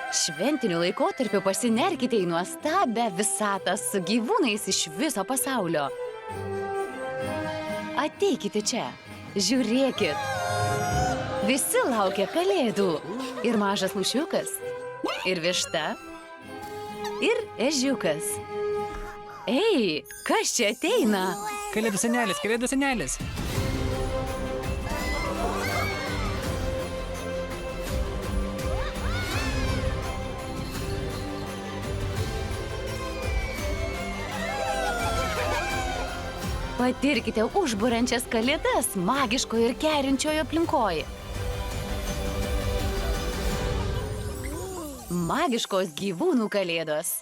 Šventiniu laikotarpiu pasinerkite į nuostabią visatą su gyvūnais iš viso pasaulio. Ateikite čia, žiūrėkit. Visi laukia kalėdų. Ir mažas lūšiukas, ir višta, ir ežiukas. Ei, kas čia ateina? Kalėdų senelis, kalėdų senelis. Patirkite užburiančias kalėdas magiškoje ir kerinčioje aplinkoje. Magiškos gyvūnų kalėdos.